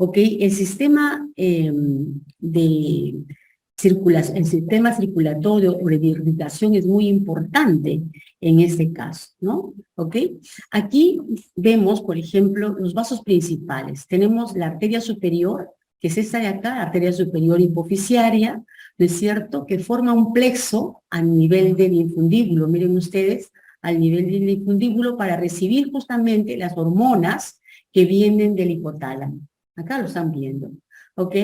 ¿ok? El sistema el sistema circulatorio o de irrigación es muy importante en este caso, ¿no? ¿Ok? Aquí vemos, por ejemplo, los vasos principales. Tenemos la arteria superior, que es esta de acá, arteria superior hipoficiaria, ¿no es cierto?, que forma un plexo a nivel del infundíbulo, miren ustedes, al nivel del infundíbulo para recibir justamente las hormonas que vienen del hipotálamo. Acá lo están viendo, ¿ok?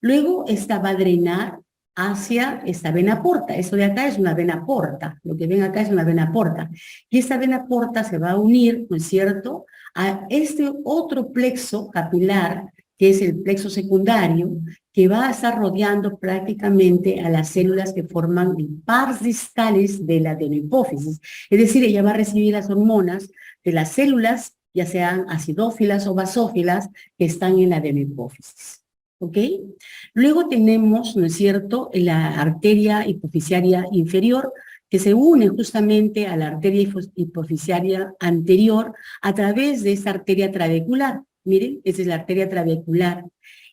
Luego esta va a drenar hacia esta vena porta. Eso de acá es una vena porta. Lo que ven acá es una vena porta. Y esta vena porta se va a unir, ¿no es cierto?, a este otro plexo capilar, que es el plexo secundario, que va a estar rodeando prácticamente a las células que forman el pars distales de la adenohipófisis. Es decir, ella va a recibir las hormonas de las células, ya sean acidófilas o basófilas, que están en la adenohipófisis. ¿Ok? Luego tenemos, ¿no es cierto?, la arteria hipoficiaria inferior, que se une justamente a la arteria hipoficiaria anterior a través de esta arteria trabecular. Miren, esa es la arteria trabecular.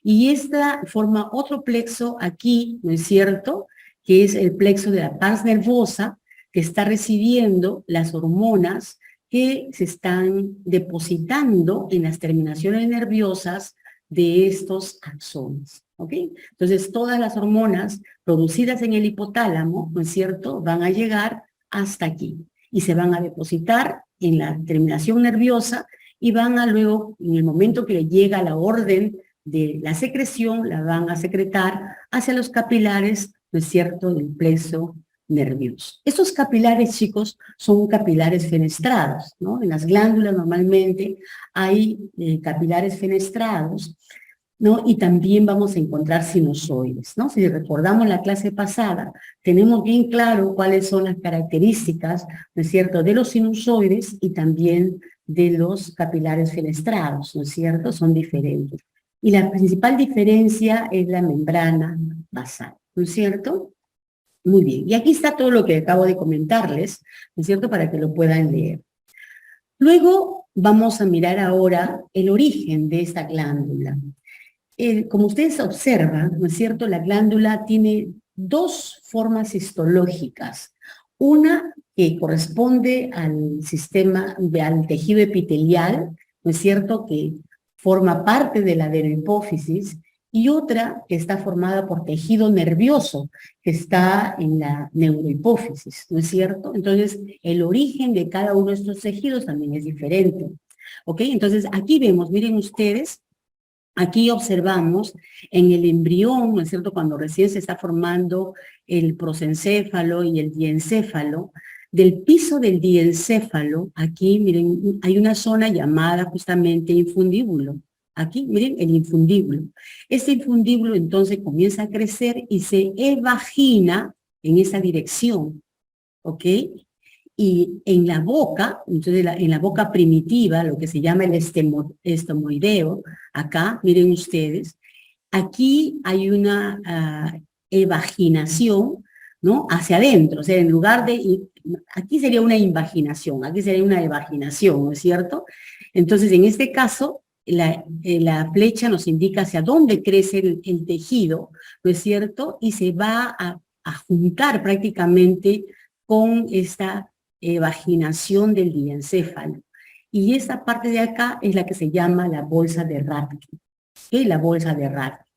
Y esta forma otro plexo aquí, ¿no es cierto?, que es el plexo de la pars nervosa, que está recibiendo las hormonas que se están depositando en las terminaciones nerviosas de estos axones, ¿ok? Entonces, todas las hormonas producidas en el hipotálamo, ¿no es cierto?, van a llegar hasta aquí y se van a depositar en la terminación nerviosa y van a luego, en el momento que le llega la orden de la secreción, la van a secretar hacia los capilares, ¿no es cierto?, del plexo nervioso. Estos capilares, chicos, son capilares fenestrados, ¿no? En las glándulas normalmente hay capilares fenestrados, ¿no? Y también vamos a encontrar sinusoides, ¿no? Si recordamos la clase pasada, tenemos bien claro cuáles son las características, ¿no es cierto?, de los sinusoides y también de los capilares fenestrados, ¿no es cierto?, son diferentes. Y la principal diferencia es la membrana basal, ¿no es cierto? Muy bien, y aquí está todo lo que acabo de comentarles, ¿no es cierto?, para que lo puedan leer. Luego vamos a mirar ahora el origen de esta glándula. Como ustedes observan, ¿no es cierto?, la glándula tiene dos formas histológicas. Una que corresponde al sistema, al tejido epitelial, ¿no es cierto?, que forma parte de la adenohipófisis, y otra que está formada por tejido nervioso, que está en la neurohipófisis, ¿no es cierto? Entonces, el origen de cada uno de estos tejidos también es diferente. ¿Ok? Entonces, aquí vemos, miren ustedes, aquí observamos en el embrión, ¿no es cierto?, cuando recién se está formando el prosencéfalo y el diencéfalo, del piso del diencéfalo, aquí, miren, hay una zona llamada justamente infundíbulo. Aquí, miren, el infundíbulo. Este infundíbulo entonces comienza a crecer y se evagina en esa dirección, ¿ok? Y en la boca, entonces en la boca primitiva, lo que se llama el estomoideo, acá, miren ustedes, aquí hay una evaginación, ¿no?, hacia adentro, o sea, en lugar de, aquí sería una invaginación, aquí sería una evaginación, ¿no es cierto? Entonces, en este caso, la flecha nos indica hacia dónde crece el tejido, ¿no es cierto? Y se va a juntar prácticamente con esta vaginación del diencéfalo. Y esta parte de acá es la que se llama la bolsa de Rathke. ¿Okay? La bolsa de Rathke.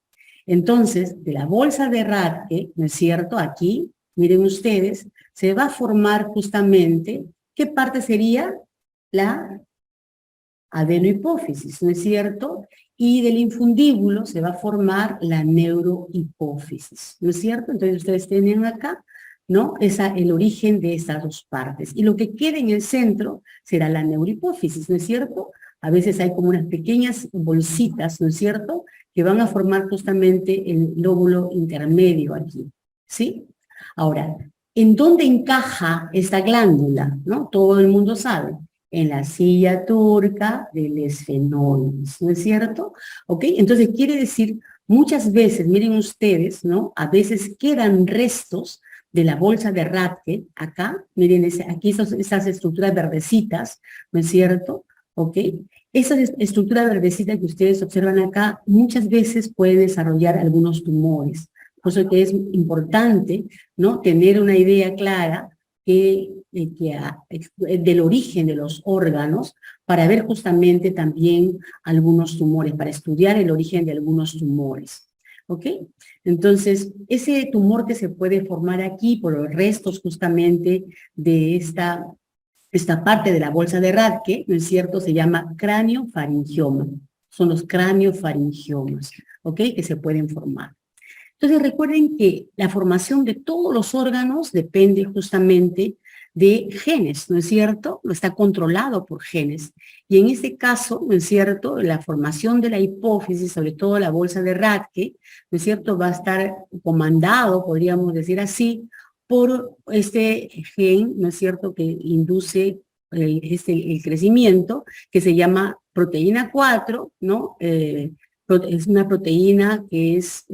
Entonces, de la bolsa de Rathke, ¿no es cierto?, aquí, miren ustedes, se va a formar justamente, ¿qué parte sería? La adenohipófisis, ¿no es cierto? Y del infundíbulo se va a formar la neurohipófisis, ¿no es cierto? Entonces ustedes tienen acá, ¿no?, el origen de estas dos partes. Y lo que queda en el centro será la neurohipófisis, ¿no es cierto? A veces hay como unas pequeñas bolsitas, ¿no es cierto?, que van a formar justamente el lóbulo intermedio aquí, ¿sí? Ahora, ¿en dónde encaja esta glándula? ¿No? Todo el mundo sabe. En la silla turca del esfenoides, ¿no es cierto? ¿Ok? Entonces quiere decir, muchas veces, miren ustedes, ¿no?, a veces quedan restos de la bolsa de Rathke, acá, miren, aquí esas estructuras verdecitas, ¿no es cierto? ¿ok? Esa estructura verdecita que ustedes observan acá muchas veces puede desarrollar algunos tumores. Por eso que es importante, ¿no?, tener una idea clara del origen de los órganos para ver justamente también algunos tumores, para estudiar el origen de algunos tumores. ¿Ok? Entonces, ese tumor que se puede formar aquí por los restos justamente de esta parte de la bolsa de Rathke, ¿no es cierto?, se llama craniofaringioma. Son los craniofaringiomas, ¿ok?, que se pueden formar. Entonces recuerden que la formación de todos los órganos depende justamente de genes, ¿no es cierto? Está controlado por genes. Y en este caso, ¿no es cierto?, la formación de la hipófisis, sobre todo la bolsa de Rathke, ¿no es cierto?, va a estar comandado, podríamos decir así, por este gen, ¿no es cierto?, que induce el crecimiento, que se llama proteína 4, ¿no?, es una proteína que es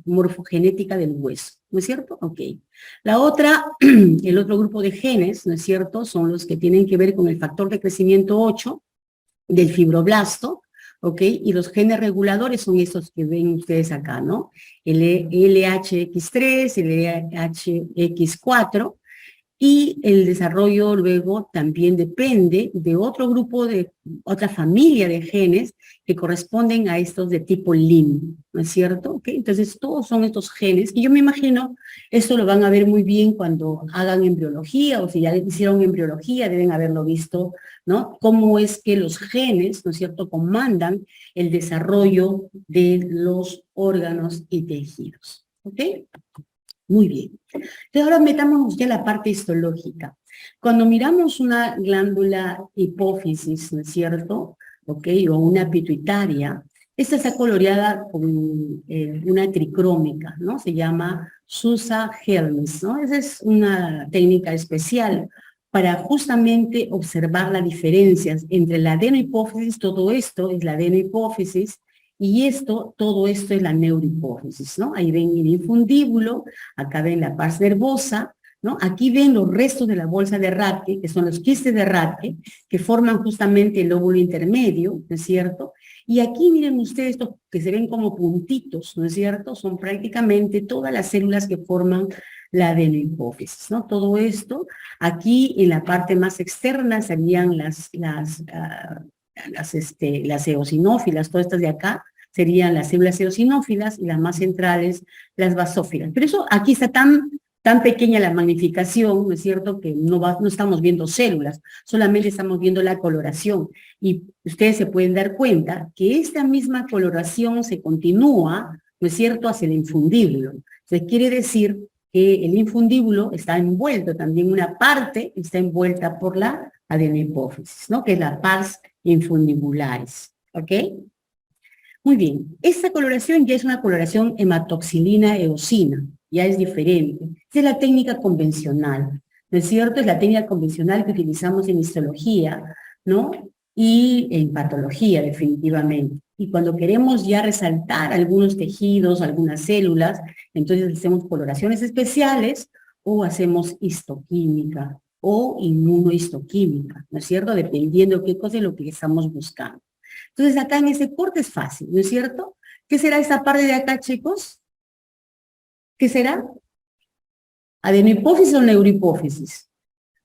morfogenética del hueso, ¿no es cierto? Ok. La otra, el otro grupo de genes, ¿no es cierto?, son los que tienen que ver con el factor de crecimiento 8 del fibroblasto, ¿ok? Y los genes reguladores son estos que ven ustedes acá, ¿no? El LHX3, el LHX4, y el desarrollo luego también depende de otro grupo, de otra familia de genes que corresponden a estos de tipo LIM, ¿no es cierto? ¿Okay? Entonces todos son estos genes, y yo me imagino esto lo van a ver muy bien cuando hagan embriología, o si ya hicieron embriología deben haberlo visto, ¿no? Cómo es que los genes, ¿no es cierto?, comandan el desarrollo de los órganos y tejidos, ¿ok? Muy bien. Entonces ahora metámonos ya a la parte histológica. Cuando miramos una glándula hipófisis, ¿no es cierto?, ¿ok?, o una pituitaria, esta está coloreada con una tricrómica, ¿no? Se llama Sousa-Helms, ¿no? Esa es una técnica especial para justamente observar las diferencias entre la adenohipófisis, todo esto es la adenohipófisis, y todo esto es la neurohipófisis, ¿no? Ahí ven el infundíbulo, acá ven la pars nervosa, ¿no? Aquí ven los restos de la bolsa de Rathke, que son los quistes de Rathke, que forman justamente el lóbulo intermedio, ¿no es cierto? Y aquí miren ustedes estos que se ven como puntitos, ¿no es cierto? Son prácticamente todas las células que forman la adenohipófisis, ¿no? Todo esto, aquí en la parte más externa serían las eosinófilas, todas estas de acá, serían las células eosinófilas, y las más centrales, las basófilas. Pero eso aquí está tan pequeña la magnificación, ¿no es cierto?, que no estamos viendo células, solamente estamos viendo la coloración. Y ustedes se pueden dar cuenta que esta misma coloración se continúa, ¿no es cierto?, hacia el infundíbulo. Entonces quiere decir que el infundíbulo está envuelto, también una parte está envuelta por la adenohipófisis, ¿no?, que es la pars infundibulares, ¿ok? Muy bien, esta coloración ya es una coloración hematoxilina-eosina, ya es diferente. Esta es la técnica convencional, ¿no es cierto? Es la técnica convencional que utilizamos en histología, ¿no?, y en patología, definitivamente. Y cuando queremos ya resaltar algunos tejidos, algunas células, entonces hacemos coloraciones especiales o hacemos histoquímica o inmunohistoquímica, ¿no es cierto?, dependiendo qué cosa es lo que estamos buscando. Entonces acá en ese corte es fácil, ¿no es cierto? ¿Qué será esta parte de acá, chicos? ¿Qué será? ¿Adenohipófisis o neurohipófisis?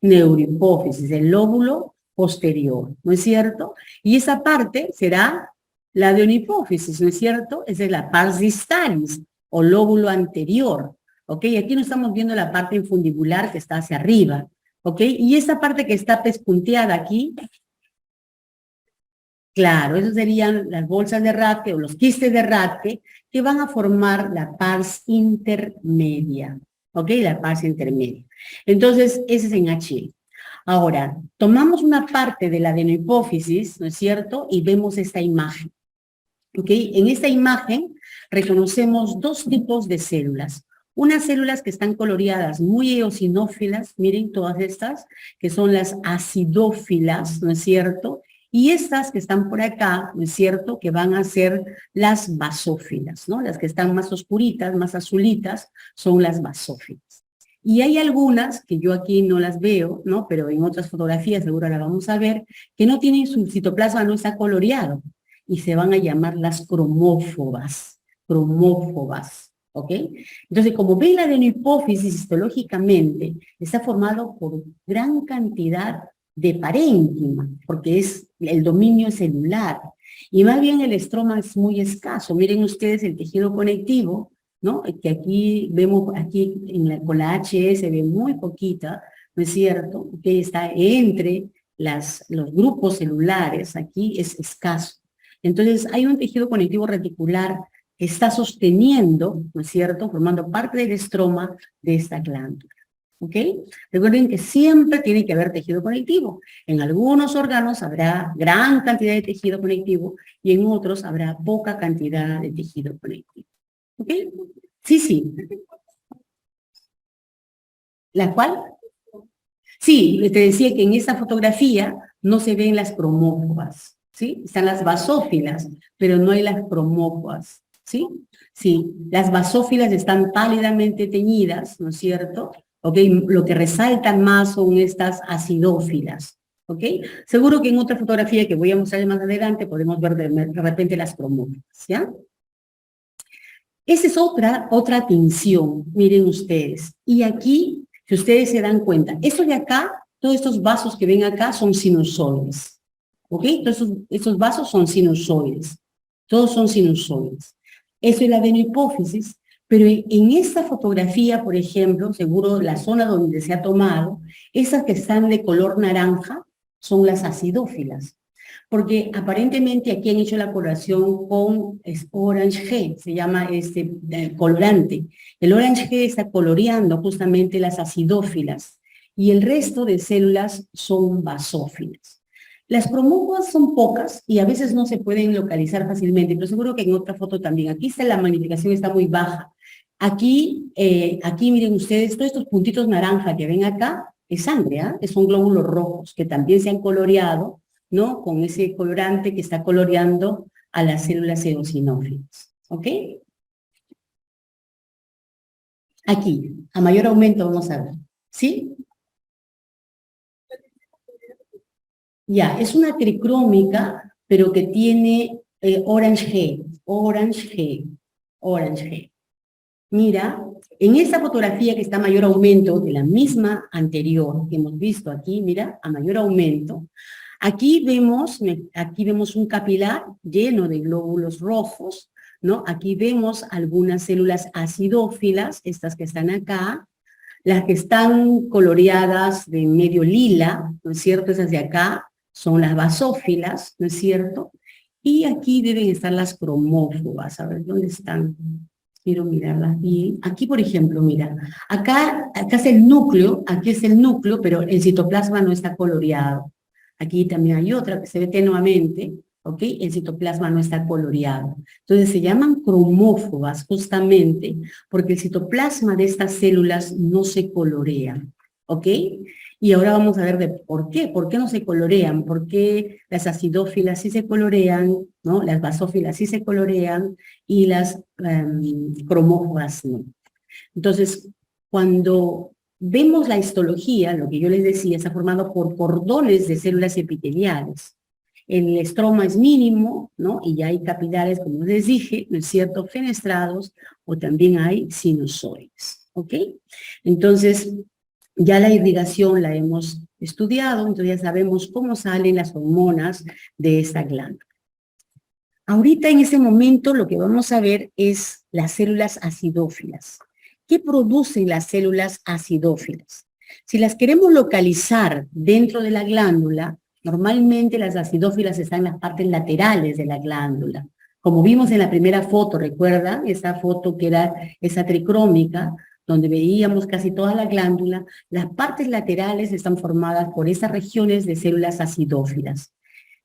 Neurohipófisis, el lóbulo posterior, ¿no es cierto? Y esa parte será la adenohipófisis, ¿no es cierto? Esa es la pars distalis, o lóbulo anterior, ¿ok? Aquí no estamos viendo la parte infundibular que está hacia arriba, ¿ok? Y esta parte que está pespunteada aquí, claro, esas serían las bolsas de Rathke o los quistes de Rathke que van a formar la pars intermedia, ¿ok? La pars intermedia. Entonces, ese es en HL. Ahora, tomamos una parte de la adenohipófisis, ¿no es cierto? Y vemos esta imagen, ¿ok? En esta imagen reconocemos dos tipos de células. Unas células que están coloreadas muy eosinófilas, miren todas estas, que son las acidófilas, ¿no es cierto? Y estas que están por acá, ¿no es cierto?, que van a ser las basófilas, ¿no? Las que están más oscuritas, más azulitas, son las basófilas. Y hay algunas, que yo aquí no las veo, ¿no? Pero en otras fotografías seguro las vamos a ver, que no tienen su citoplasma, no está coloreado, y se van a llamar las cromófobas, ¿ok? Entonces, como ven, la adenohipófisis histológicamente está formado por gran cantidad de parénquima, porque es el dominio celular, y más bien el estroma es muy escaso. Miren ustedes el tejido conectivo, ¿no? Que aquí vemos, aquí con la HE se ve muy poquita, ¿no es cierto? Que está entre los grupos celulares, aquí es escaso. Entonces hay un tejido conectivo reticular que está sosteniendo, ¿no es cierto?, formando parte del estroma de esta glándula. ¿Ok? Recuerden que siempre tiene que haber tejido conectivo. En algunos órganos habrá gran cantidad de tejido conectivo y en otros habrá poca cantidad de tejido conectivo. ¿Ok? Sí, sí. ¿La cual? Sí, te decía que en esta fotografía no se ven las cromófobas, ¿sí? Están las basófilas, pero no hay las cromófobas, ¿sí? Sí, las basófilas están pálidamente teñidas, ¿no es cierto? ¿Ok? Lo que resaltan más son estas acidófilas, ¿ok? Seguro que en otra fotografía que voy a mostrar más adelante podemos ver de repente las cromófobas, ¿ya? Esa es otra tinción, miren ustedes. Y aquí, si ustedes se dan cuenta, esto de acá, todos estos vasos que ven acá son sinusoides. ¿Ok? Todos estos vasos son sinusoides. Todos son sinusoides. Eso es la adenohipófisis, pero en esta fotografía, por ejemplo, seguro la zona donde se ha tomado, esas que están de color naranja son las acidófilas. Porque aparentemente aquí han hecho la coloración con Orange G, se llama colorante. El Orange G está coloreando justamente las acidófilas y el resto de células son basófilas. Las cromófobas son pocas y a veces no se pueden localizar fácilmente, pero seguro que en otra foto también. Aquí está la magnificación, está muy baja. Aquí miren ustedes, todos estos puntitos naranja que ven acá, es sangre, son glóbulos rojos que también se han coloreado, ¿no? Con ese colorante que está coloreando a las células eosinófilas. ¿Ok? Aquí, a mayor aumento vamos a ver. ¿Sí? Ya, es una tricrómica, pero que tiene Orange G, Orange G, Orange G. Mira, en esta fotografía que está a mayor aumento de la misma anterior que hemos visto aquí, mira, a mayor aumento, aquí vemos un capilar lleno de glóbulos rojos, ¿no? Aquí vemos algunas células acidófilas, estas que están acá, las que están coloreadas de medio lila, ¿no es cierto? Esas de acá son las basófilas, ¿no es cierto? Y aquí deben estar las cromófobas, a ver, ¿dónde están? Quiero mirarlas bien. Aquí, por ejemplo, mira, acá es el núcleo, aquí es el núcleo, pero el citoplasma no está coloreado. Aquí también hay otra que se ve tenuamente, ¿ok? El citoplasma no está coloreado. Entonces se llaman cromófobas justamente porque el citoplasma de estas células no se colorea, ¿ok? Y ahora vamos a ver por qué no se colorean, por qué las acidófilas sí se colorean, ¿no? Las basófilas sí se colorean y las cromófobas no. Entonces, cuando vemos la histología, lo que yo les decía, está formado por cordones de células epiteliales. El estroma es mínimo, ¿no? Y ya hay capilares, como les dije, ¿no es cierto?, fenestrados, o también hay sinusoides, ¿ok? Entonces, ya la irrigación la hemos estudiado, entonces ya sabemos cómo salen las hormonas de esta glándula. Ahorita en este momento lo que vamos a ver es las células acidófilas. ¿Qué producen las células acidófilas? Si las queremos localizar dentro de la glándula, normalmente las acidófilas están en las partes laterales de la glándula. Como vimos en la primera foto, ¿recuerdan? Esa foto que era esa tricrómica, donde veíamos casi toda la glándula, las partes laterales están formadas por esas regiones de células acidófilas.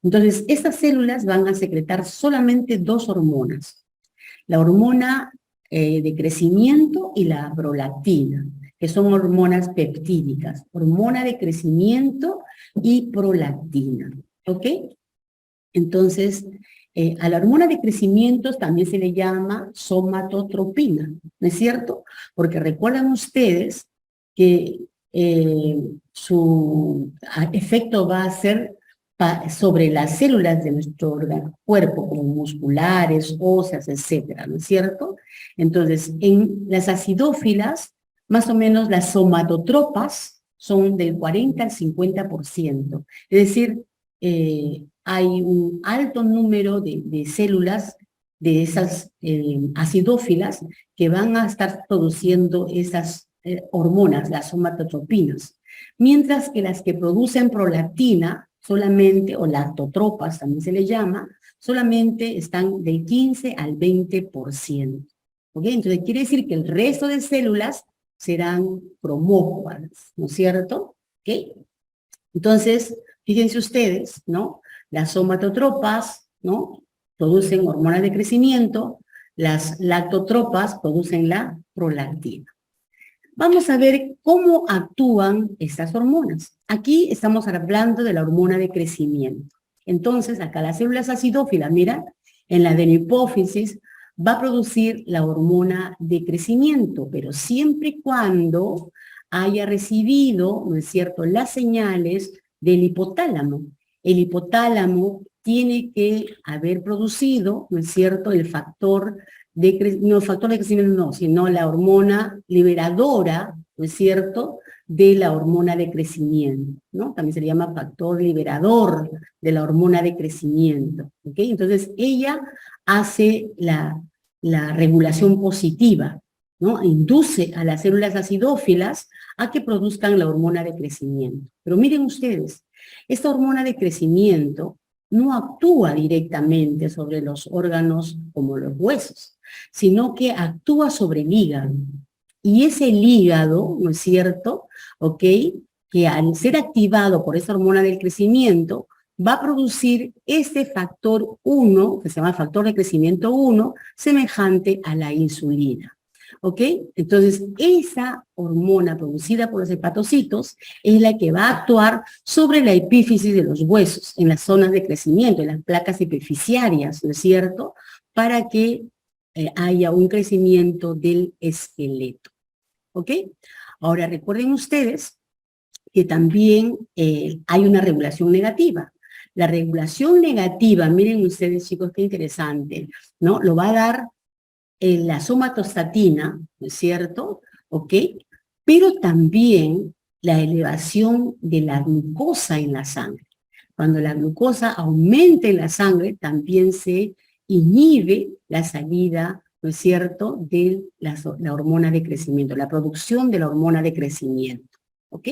Entonces, estas células van a secretar solamente dos hormonas, la hormona de crecimiento y la prolactina, que son hormonas peptídicas, hormona de crecimiento y prolactina, ¿ok? Entonces, a la hormona de crecimiento también se le llama somatotropina, ¿no es cierto? Porque recuerdan ustedes que su efecto va a ser sobre las células de nuestro cuerpo, como musculares, óseas, etcétera, ¿no es cierto? Entonces, en las acidófilas, más o menos las somatotropas son del 40 al 50%. Es decir, hay un alto número de células de esas acidófilas que van a estar produciendo esas hormonas, las somatotropinas, mientras que las que producen prolactina solamente, o lactotropas también se le llama, solamente están del 15 al 20%. ¿Ok? Entonces quiere decir que el resto de células serán promóculas, ¿no es cierto? ¿Ok? Entonces, fíjense ustedes, ¿no? Las somatotropas, ¿no? Producen hormonas de crecimiento, las lactotropas producen la prolactina. Vamos a ver cómo actúan estas hormonas. Aquí estamos hablando de la hormona de crecimiento. Entonces, acá las células acidófilas, mira, en la adenohipófisis va a producir la hormona de crecimiento, pero siempre y cuando haya recibido, ¿no es cierto?, las señales del hipotálamo. El hipotálamo tiene que haber producido, ¿no es cierto?, el factor no, factor de crecimiento no, sino la hormona liberadora, ¿no es cierto?, de la hormona de crecimiento, ¿no? También se le llama factor liberador de la hormona de crecimiento, ¿ok? Entonces, ella hace la regulación positiva, ¿no? Induce a las células acidófilas a que produzcan la hormona de crecimiento. Pero miren ustedes, esta hormona de crecimiento no actúa directamente sobre los órganos como los huesos, sino que actúa sobre el hígado. Y ese hígado, ¿no es cierto?, ¿ok?, que al ser activado por esa hormona del crecimiento, va a producir este factor 1, que se llama factor de crecimiento 1, semejante a la insulina. ¿Ok? Entonces, esa hormona producida por los hepatocitos es la que va a actuar sobre la epífisis de los huesos, en las zonas de crecimiento, en las placas epifisiarias, ¿no es cierto?, para que haya un crecimiento del esqueleto. ¿Ok? Ahora, recuerden ustedes que también hay una regulación negativa. La regulación negativa, miren ustedes, chicos, qué interesante, ¿no? Lo va a dar la somatostatina, ¿no es cierto? ¿Ok? Pero también la elevación de la glucosa en la sangre. Cuando la glucosa aumenta en la sangre, también se inhibe la salida, ¿no es cierto?, de la hormona de crecimiento, la producción de la hormona de crecimiento. ¿Ok?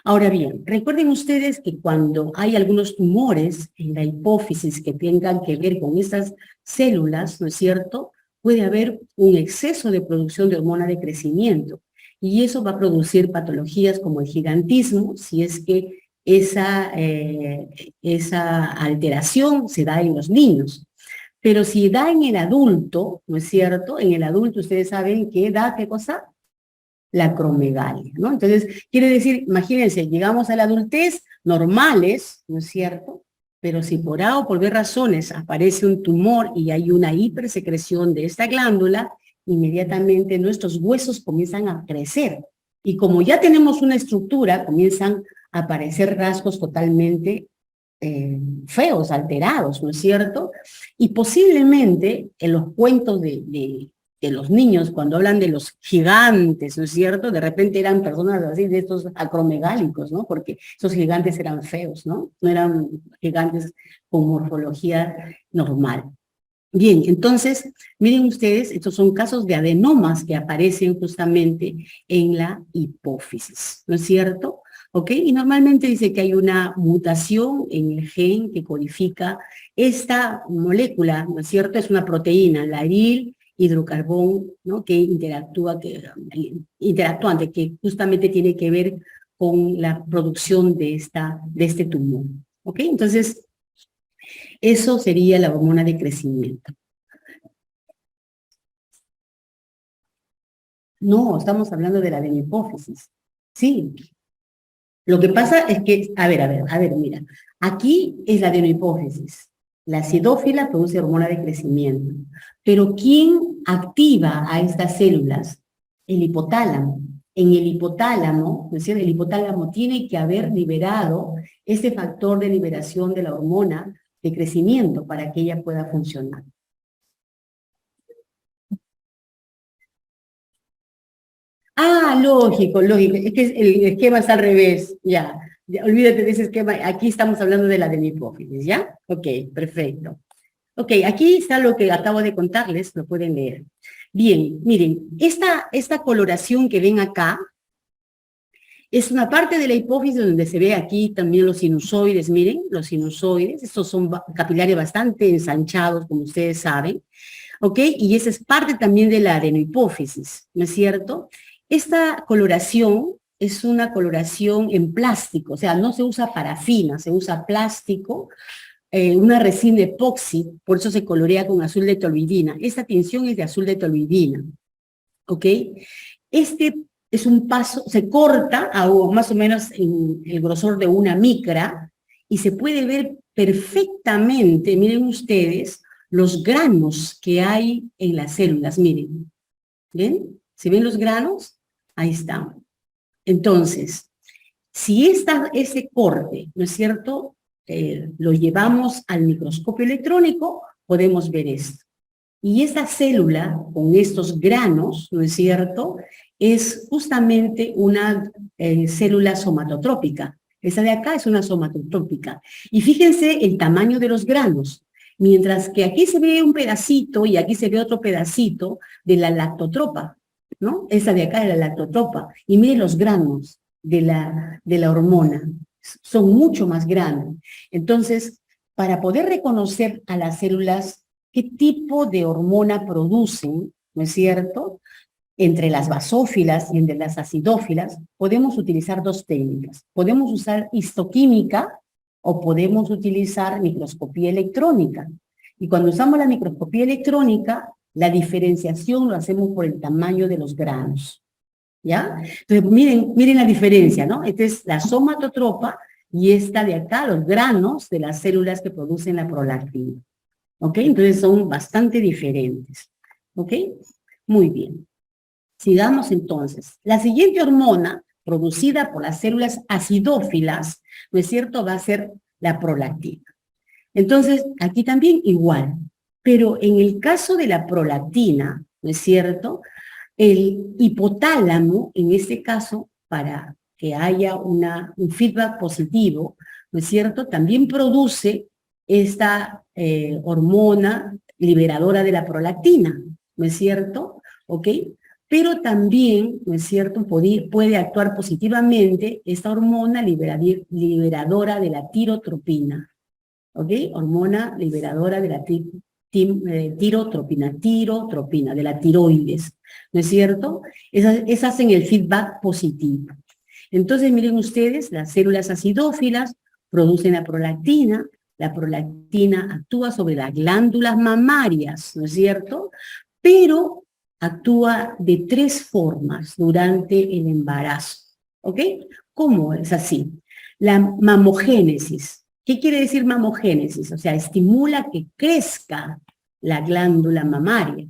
Ahora bien, recuerden ustedes que cuando hay algunos tumores en la hipófisis que tengan que ver con estas células, ¿no es cierto?, puede haber un exceso de producción de hormona de crecimiento, y eso va a producir patologías como el gigantismo, si es que esa alteración se da en los niños. Pero si da en el adulto, ¿no es cierto?, en el adulto ustedes saben que da, ¿qué cosa?, la acromegalia, ¿no? Entonces, quiere decir, imagínense, llegamos a la adultez normales, ¿no es cierto?, pero si por A o por B razones aparece un tumor y hay una hipersecreción de esta glándula, inmediatamente nuestros huesos comienzan a crecer. Y como ya tenemos una estructura, comienzan a aparecer rasgos totalmente feos, alterados, ¿no es cierto? Y posiblemente en los cuentos de los niños, cuando hablan de los gigantes, ¿no es cierto?, de repente eran personas así, de estos acromegálicos, ¿no?, porque esos gigantes eran feos, ¿no?, no eran gigantes con morfología normal. Bien, entonces, miren ustedes, estos son casos de adenomas que aparecen justamente en la hipófisis, ¿no es cierto?, ¿ok? Y normalmente dice que hay una mutación en el gen que codifica esta molécula, ¿no es cierto?, es una proteína, la hidrocarbón, ¿no?, que interactuante, que justamente tiene que ver con la producción de este tumor. ¿Ok? Entonces, eso sería la hormona de crecimiento. No, estamos hablando de la adenohipófisis. Sí. Lo que pasa es que, a ver, mira, aquí es la adenohipófisis. La acidófila produce hormona de crecimiento. Pero ¿quién activa a estas células? El hipotálamo. en el hipotálamo, ¿no es cierto? El hipotálamo tiene que haber liberado ese factor de liberación de la hormona de crecimiento para que ella pueda funcionar. Ah, lógico, lógico. Es que el esquema está al revés, ya. Ya, olvídate de ese esquema. Aquí estamos hablando de la hipófisis, ¿ya? Ok, perfecto. Ok, aquí está lo que acabo de contarles, lo pueden leer. Bien, miren, esta coloración que ven acá es una parte de la hipófisis donde se ve aquí también los sinusoides, miren, los sinusoides, estos son capilares bastante ensanchados, como ustedes saben, ¿ok? Y esa es parte también de la adenohipófisis, ¿no es cierto? Esta coloración es una coloración en plástico, o sea, no se usa parafina, se usa plástico, una resina epoxi, por eso se colorea con azul de toluidina. Esta tinción es de azul de toluidina, ¿ok? Este es un paso, se corta a más o menos en el grosor de una micra y se puede ver perfectamente, miren ustedes, los granos que hay en las células, miren. ¿Ven? ¿Se ven los granos? Ahí están. Entonces, si ese corte, ¿no es cierto?, lo llevamos al microscopio electrónico, podemos ver esto. Y esta célula, con estos granos, ¿no es cierto?, es justamente una célula somatotrópica. Esa de acá es una somatotrópica. Y fíjense el tamaño de los granos. Mientras que aquí se ve un pedacito y aquí se ve otro pedacito de la lactotropa, ¿no? Esa de acá es la lactotropa. Y miren los granos de la hormona. Son mucho más grandes. Entonces, para poder reconocer a las células qué tipo de hormona producen, ¿no es cierto?, entre las basófilas y entre las acidófilas, podemos utilizar dos técnicas. Podemos usar histoquímica o podemos utilizar microscopía electrónica. Y cuando usamos la microscopía electrónica, la diferenciación lo hacemos por el tamaño de los granos, ¿ya? Entonces, miren la diferencia, ¿no? Esta es la somatotropa y esta de acá, los granos de las células que producen la prolactina. ¿Ok? Entonces son bastante diferentes. ¿Ok? Muy bien. Sigamos entonces. La siguiente hormona producida por las células acidófilas, ¿no es cierto?, va a ser la prolactina. Entonces, aquí también igual. Pero en el caso de la prolactina, ¿no es cierto?, el hipotálamo, en este caso, para que haya un feedback positivo, ¿no es cierto?, también produce esta hormona liberadora de la prolactina, ¿no es cierto? ¿Ok? Pero también, ¿no es cierto?, puede actuar positivamente esta hormona liberadora de la tirotropina, ¿ok? Hormona liberadora de la tirotropina, de la tiroides, ¿no es cierto? Esas hacen el feedback positivo. Entonces, miren ustedes, las células acidófilas producen la prolactina actúa sobre las glándulas mamarias, ¿no es cierto? Pero actúa de tres formas durante el embarazo, ¿ok? ¿Cómo es así? La mamogénesis. ¿Qué quiere decir mamogénesis? O sea, estimula que crezca la glándula mamaria.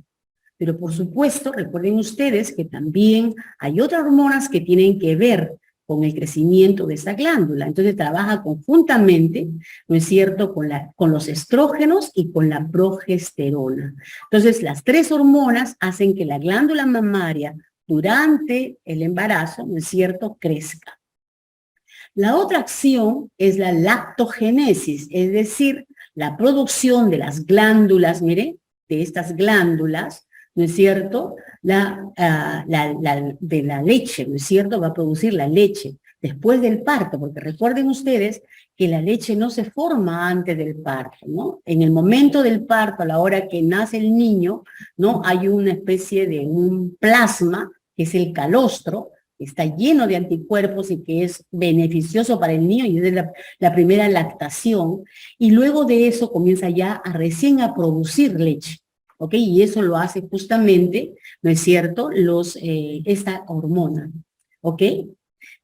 Pero por supuesto, recuerden ustedes que también hay otras hormonas que tienen que ver con el crecimiento de esa glándula. Entonces trabaja conjuntamente, ¿no es cierto?, con los estrógenos y con la progesterona. Entonces las tres hormonas hacen que la glándula mamaria durante el embarazo, ¿no es cierto?, crezca. La otra acción es la lactogénesis, es decir, la producción de las glándulas, mire, de estas glándulas, ¿no es cierto?, de la leche, ¿no es cierto?, va a producir la leche después del parto, porque recuerden ustedes que la leche no se forma antes del parto, ¿no? En el momento del parto, a la hora que nace el niño, ¿no?, hay una especie de un plasma, que es el calostro, que está lleno de anticuerpos y que es beneficioso para el niño, y es la primera lactación, y luego de eso comienza ya recién a producir leche. ¿Ok? Y eso lo hace justamente, ¿no es cierto?, esta hormona, ¿ok?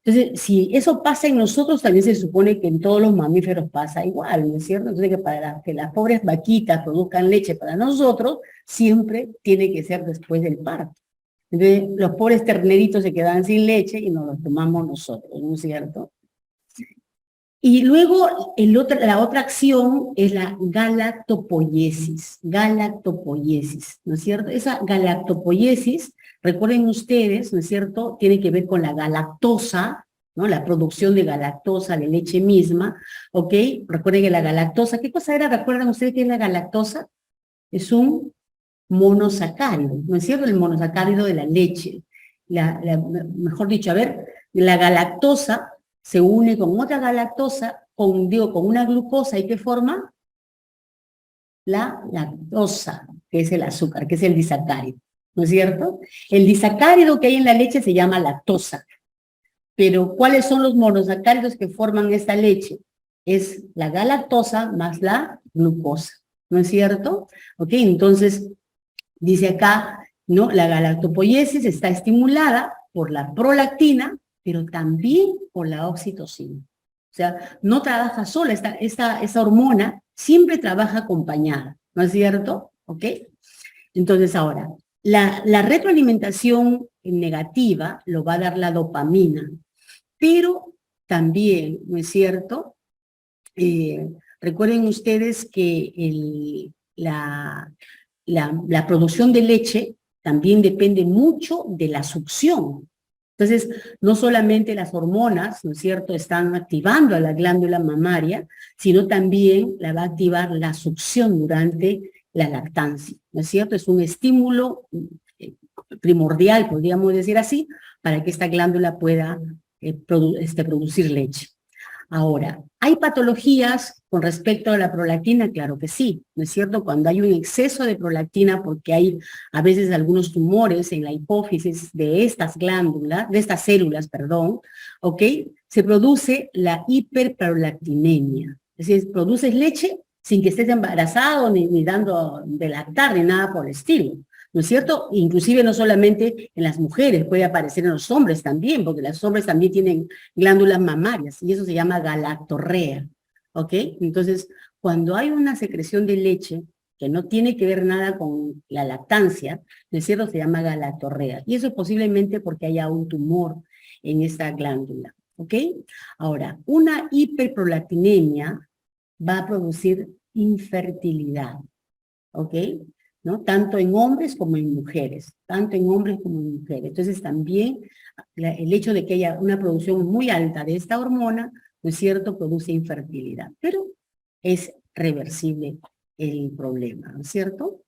Entonces, si eso pasa en nosotros, también se supone que en todos los mamíferos pasa igual, ¿no es cierto? Entonces, que para que las pobres vaquitas produzcan leche para nosotros, siempre tiene que ser después del parto, Entonces, los pobres terneritos se quedan sin leche y nos los tomamos nosotros, ¿no es cierto? Y luego la otra acción es la galactopoiesis, ¿no es cierto? Esa galactopoiesis, recuerden ustedes, ¿no es cierto?, tiene que ver con la galactosa, ¿no? La producción de galactosa, de leche misma, ¿ok? Recuerden que la galactosa, ¿qué cosa era? ¿Recuerdan ustedes qué es la galactosa? Es un monosacárido, ¿no es cierto? El monosacárido de la leche. Mejor dicho, a ver, la galactosa se une con otra galactosa, con una glucosa, ¿y qué forma? La lactosa, que es el azúcar, que es el disacárido, ¿no es cierto? El disacárido que hay en la leche se llama lactosa, pero ¿cuáles son los monosacáridos que forman esta leche? Es la galactosa más la glucosa, ¿no es cierto? Ok, entonces, dice acá, ¿no? La galactopoiesis está estimulada por la prolactina, pero también por la oxitocina. O sea, no trabaja sola, esta hormona siempre trabaja acompañada, ¿no es cierto? ¿Ok? Entonces ahora, la retroalimentación negativa lo va a dar la dopamina, pero también, ¿no es cierto? Recuerden ustedes que la producción de leche también depende mucho de la succión. Entonces, no solamente las hormonas, ¿no es cierto?, están activando a la glándula mamaria, sino también la va a activar la succión durante la lactancia, ¿no es cierto? Es un estímulo primordial, podríamos decir así, para que esta glándula pueda producir leche. Ahora, ¿hay patologías con respecto a la prolactina? Claro que sí, ¿no es cierto? Cuando hay un exceso de prolactina, porque hay a veces algunos tumores en la hipófisis de estas glándulas, de estas células, perdón, ¿ok? Se produce la hiperprolactinemia. Es decir, produces leche sin que estés embarazado, ni dando de lactar, ni nada por el estilo. ¿No es cierto? Inclusive no solamente en las mujeres, puede aparecer en los hombres también, porque los hombres también tienen glándulas mamarias, y eso se llama galactorrea, ¿ok? Entonces, cuando hay una secreción de leche que no tiene que ver nada con la lactancia, ¿no es cierto? Se llama galactorrea, y eso posiblemente porque haya un tumor en esta glándula, ¿ok? Ahora, una hiperprolactinemia va a producir infertilidad, ¿ok? ¿No? Tanto en hombres como en mujeres, tanto en hombres como en mujeres. Entonces también el hecho de que haya una producción muy alta de esta hormona, ¿no es cierto?, produce infertilidad, pero es reversible el problema, ¿no es cierto?